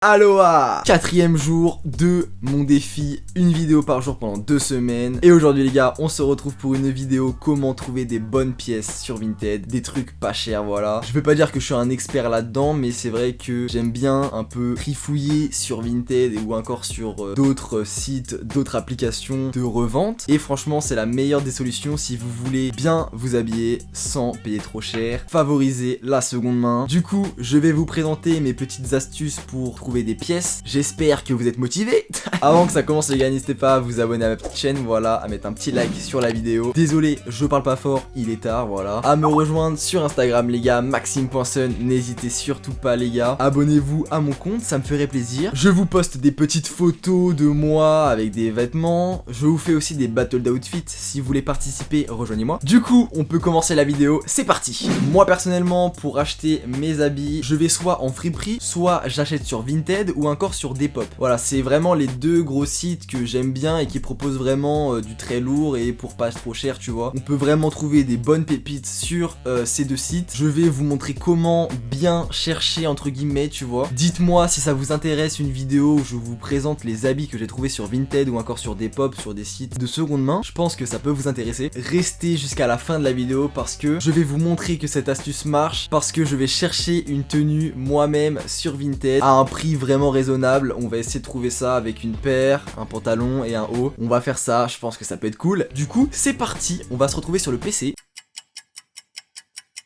Aloha! Quatrième jour de mon défi, une vidéo par jour pendant 2 semaines. Et aujourd'hui les gars, on se retrouve pour une vidéo comment trouver des bonnes pièces sur Vinted, des trucs pas chers, voilà. Je vais pas dire que je suis un expert là-dedans, mais c'est vrai que j'aime bien un peu trifouiller sur Vinted ou encore sur d'autres sites, d'autres applications de revente. Et franchement, c'est la meilleure des solutions si vous voulez bien vous habiller sans payer trop cher, favoriser la seconde main. Du coup, je vais vous présenter mes petites astuces pour trouver des pièces. J'espère que vous êtes motivés. Avant que ça commence les gars, n'hésitez pas à vous abonner à ma petite chaîne, voilà, à mettre un petit like sur la vidéo. Désolé, je parle pas fort, il est tard, voilà. À me rejoindre sur Instagram les gars, maxime.sun, n'hésitez surtout pas les gars. Abonnez-vous à mon compte, ça me ferait plaisir. Je vous poste des petites photos de moi avec des vêtements. Je vous fais aussi des battles d'outfits. Si vous voulez participer, rejoignez-moi. Du coup, on peut commencer la vidéo, c'est parti. Moi personnellement, pour acheter mes habits, je vais soit en friperie, soit j'achète sur Vinted ou encore sur Depop. Voilà, c'est vraiment les deux gros sites que j'aime bien et qui proposent vraiment du très lourd et pour pas trop cher, tu vois. On peut vraiment trouver des bonnes pépites sur ces deux sites. Je vais vous montrer comment bien chercher entre guillemets, tu vois. Dites-moi si ça vous intéresse une vidéo où je vous présente les habits que j'ai trouvés sur Vinted ou encore sur Depop, sur des sites de seconde main. Je pense que ça peut vous intéresser. Restez jusqu'à la fin de la vidéo parce que je vais vous montrer que cette astuce marche, parce que je vais chercher une tenue moi-même sur Vinted à un prix vraiment raisonnable. On va essayer de trouver ça avec une paire, un pantalon et un haut. On va faire ça, je pense que ça peut être cool. Du coup, c'est parti, on va se retrouver sur le PC.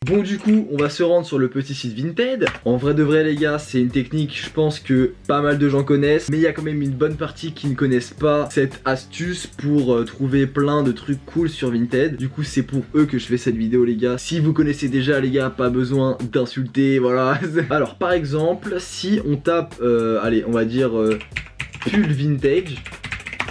Bon du coup, on va se rendre sur le petit site Vinted. En vrai de vrai les gars, c'est une technique je pense que pas mal de gens connaissent, mais il y a quand même une bonne partie qui ne connaissent pas cette astuce pour trouver plein de trucs cool sur Vinted. Du coup c'est pour eux que je fais cette vidéo les gars. Si vous connaissez déjà les gars, pas besoin d'insulter, voilà. Alors par exemple, si on tape, allez on va dire pull vintage.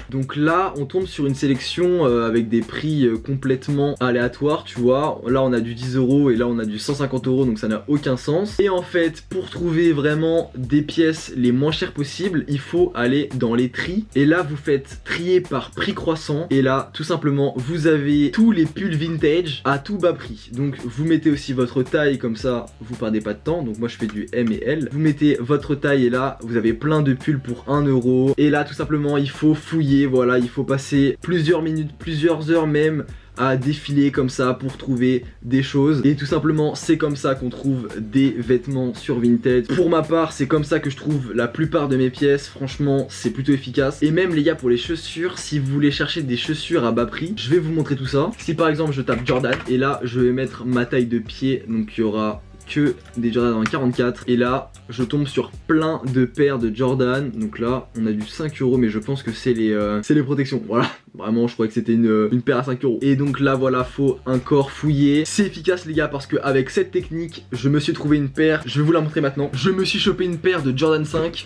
Donc là on tombe sur une sélection avec des prix complètement aléatoires, tu vois. Là on a du 10 € et là on a du 150 €, donc ça n'a aucun sens. Et en fait pour trouver vraiment des pièces les moins chères possibles, il faut aller dans les tris. Et là vous faites trier par prix croissant. Et là tout simplement vous avez tous les pulls vintage à tout bas prix. Donc vous mettez aussi votre taille, comme ça vous perdez pas de temps. Donc moi je fais du M et L. Vous mettez votre taille et là vous avez plein de pulls pour 1 €. Et là tout simplement il faut fouiller. Voilà, il faut passer plusieurs minutes, plusieurs heures même à défiler comme ça pour trouver des choses. Et tout simplement c'est comme ça qu'on trouve des vêtements sur Vinted. Pour ma part c'est comme ça que je trouve la plupart de mes pièces. Franchement c'est plutôt efficace. Et même les gars pour les chaussures, si vous voulez chercher des chaussures à bas prix, je vais vous montrer tout ça. Si par exemple je tape Jordan et là je vais mettre ma taille de pied, donc il y aura que des Jordan en 44 et là je tombe sur plein de paires de Jordan. Donc là on a du 5 € mais je pense que c'est les protections, voilà. Vraiment je croyais que c'était une paire à 5 €. Et donc là voilà, faut encore fouiller. C'est efficace les gars parce que avec cette technique je me suis trouvé une paire, je vais vous la montrer maintenant. Je me suis chopé une paire de Jordan 5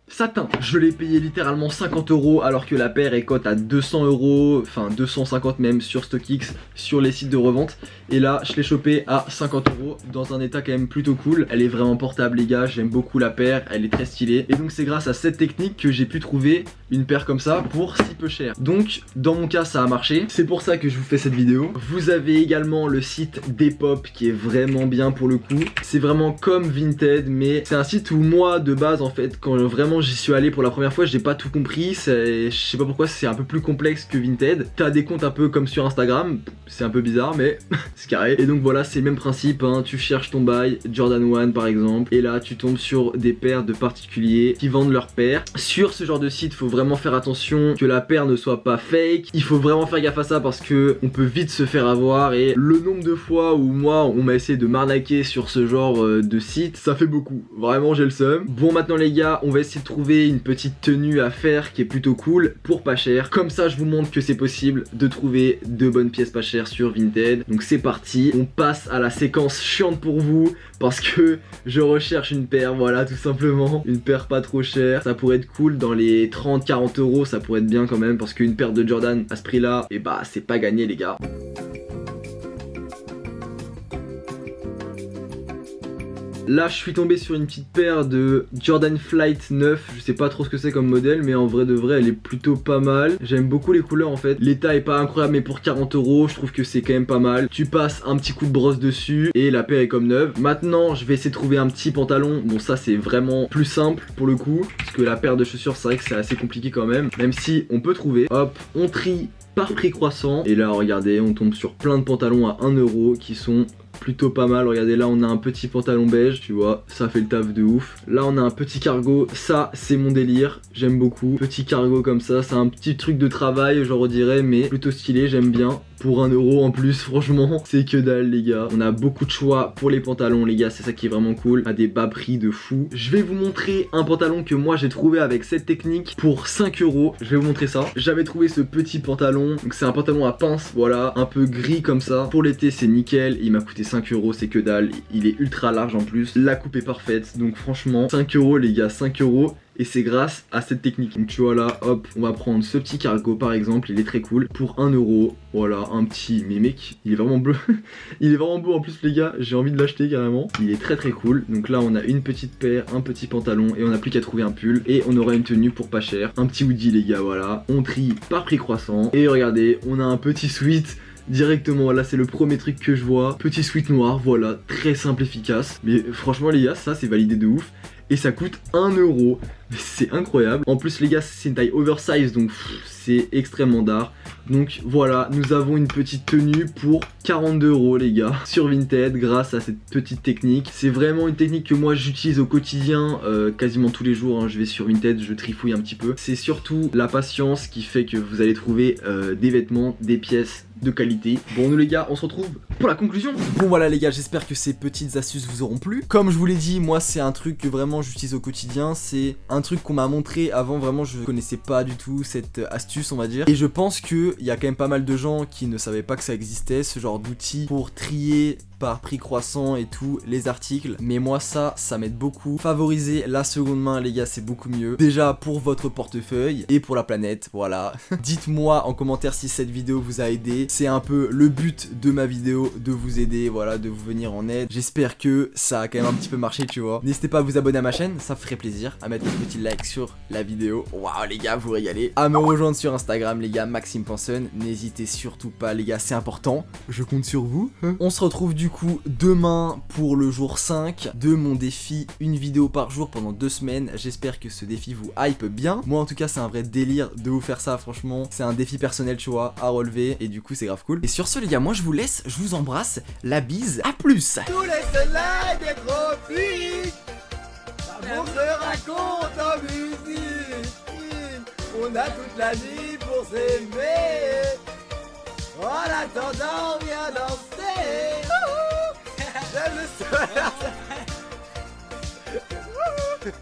satin. Je l'ai payé littéralement 50 € alors que la paire est cote à 200 €, enfin 250 même sur StockX, sur les sites de revente. Et là je l'ai chopé à 50 € dans un état quand même plutôt cool. Elle est vraiment portable les gars, j'aime beaucoup la paire, elle est très stylée. Et donc c'est grâce à cette technique que j'ai pu trouver une paire comme ça pour si peu cher. Donc dans mon cas ça a marché, c'est pour ça que je vous fais cette vidéo. Vous avez également le site Depop qui est vraiment bien pour le coup. C'est vraiment comme Vinted, mais c'est un site où moi de base en fait quand vraiment j'y suis allé pour la première fois, j'ai pas tout compris. Je sais pas pourquoi, c'est un peu plus complexe que Vinted. T'as des comptes un peu comme sur Instagram, c'est un peu bizarre mais c'est carré. Et donc voilà, c'est le même principe hein. Tu cherches ton bail, Jordan 1 par exemple, et là tu tombes sur des paires de particuliers qui vendent leurs paires. Sur ce genre de site, faut vraiment faire attention que la paire ne soit pas fake. Il faut vraiment faire gaffe à ça parce que on peut vite se faire avoir. Et le nombre de fois où moi on m'a essayé de m'arnaquer sur ce genre de site, ça fait beaucoup. Vraiment j'ai le seum. Bon maintenant les gars, on va essayer de trouver une petite tenue à faire qui est plutôt cool pour pas cher. Comme ça je vous montre que c'est possible de trouver de bonnes pièces pas chères sur Vinted. Donc c'est parti, on passe à la séquence chiante pour vous parce que je recherche une paire, voilà tout simplement. Une paire pas trop chère, ça pourrait être cool dans les 30-40 €, ça pourrait être bien quand même parce qu'une paire de Jordan à ce prix là, et bah c'est pas gagné les gars. Là je suis tombé sur une petite paire de Jordan Flight 9. Je sais pas trop ce que c'est comme modèle, mais en vrai de vrai elle est plutôt pas mal. J'aime beaucoup les couleurs en fait. L'état est pas incroyable, mais pour 40 € je trouve que c'est quand même pas mal. Tu passes un petit coup de brosse dessus et la paire est comme neuve. Maintenant je vais essayer de trouver un petit pantalon. Bon ça c'est vraiment plus simple pour le coup, parce que la paire de chaussures c'est vrai que c'est assez compliqué quand même. Même si on peut trouver. Hop, on trie par prix croissant. Et là regardez, on tombe sur plein de pantalons à 1 € qui sont plutôt pas mal. Regardez, là on a un petit pantalon beige, tu vois, ça fait le taf de ouf. Là on a un petit cargo, ça c'est mon délire, j'aime beaucoup. Petit cargo comme ça, c'est un petit truc de travail, je dirais, mais plutôt stylé, j'aime bien. Pour 1 € en plus, franchement, c'est que dalle les gars. On a beaucoup de choix pour les pantalons les gars, c'est ça qui est vraiment cool, à des bas prix de fou. Je vais vous montrer un pantalon que moi j'ai trouvé avec cette technique pour 5 €. Je vais vous montrer ça. J'avais trouvé ce petit pantalon, donc c'est un pantalon à pince, voilà, un peu gris comme ça. Pour l'été c'est nickel, il m'a coûté 5 €, c'est que dalle. Il est ultra large en plus, la coupe est parfaite, donc franchement 5 € les gars, 5 €. Et c'est grâce à cette technique. Donc tu vois là, hop, on va prendre ce petit cargo par exemple, il est très cool. Pour 1 €, voilà, un petit... Mais mec, il est vraiment bleu. Il est vraiment beau en plus les gars, j'ai envie de l'acheter carrément. Il est très cool. Donc là on a une petite paire, un petit pantalon et on n'a plus qu'à trouver un pull. Et on aura une tenue pour pas cher. Un petit hoodie les gars, voilà. On trie par prix croissant. Et regardez, on a un petit sweat directement, là c'est le premier truc que je vois. Petit sweat noir, voilà, très simple, efficace. Mais franchement les gars, ça c'est validé de ouf. Et ça coûte 1 €. C'est incroyable. En plus les gars c'est une taille oversize, donc c'est extrêmement d'art. Donc voilà, nous avons une petite tenue pour 42 € les gars sur Vinted grâce à cette petite technique. C'est vraiment une technique que moi j'utilise au quotidien, quasiment tous les jours hein. Je vais sur Vinted, je trifouille un petit peu. C'est surtout la patience qui fait que vous allez trouver des vêtements, des pièces de qualité. Bon nous les gars, on se retrouve pour la conclusion. Bon voilà les gars, j'espère que ces petites astuces vous auront plu. Comme je vous l'ai dit, moi c'est un truc que vraiment j'utilise au quotidien. C'est un truc qu'on m'a montré avant, vraiment je connaissais pas du tout cette astuce on va dire. Et je pense qu'il y a quand même pas mal de gens qui ne savaient pas que ça existait, ce genre d'outil pour trier par prix croissant et tout les articles. Mais moi ça m'aide beaucoup. Favoriser la seconde main les gars, c'est beaucoup mieux. Déjà pour votre portefeuille et pour la planète, voilà. Dites-moi en commentaire si cette vidéo vous a aidé. C'est un peu le but de ma vidéo, de vous aider, voilà, de vous venir en aide. J'espère que ça a quand même un petit peu marché, tu vois. N'hésitez pas à vous abonner à ma chaîne, ça ferait plaisir. À mettre un petit like sur la vidéo. Waouh les gars, vous régalez. À me rejoindre sur Instagram les gars, Maxime Panson. N'hésitez surtout pas les gars, c'est important. Je compte sur vous. On se retrouve du coup demain pour le jour 5 de mon défi, une vidéo par jour pendant 2 semaines. J'espère que ce défi vous hype bien. Moi en tout cas c'est un vrai délire de vous faire ça, franchement. C'est un défi personnel tu vois, à relever. Et du coup c'est grave cool. Et sur ce les gars, moi je vous laisse, je vous embrasse. La bise, à plus. Tous les soleils des tropiques, l'amour se raconte en musique. On a toute la nuit pour s'aimer. En attendant, viens danser. J'aime le soleil.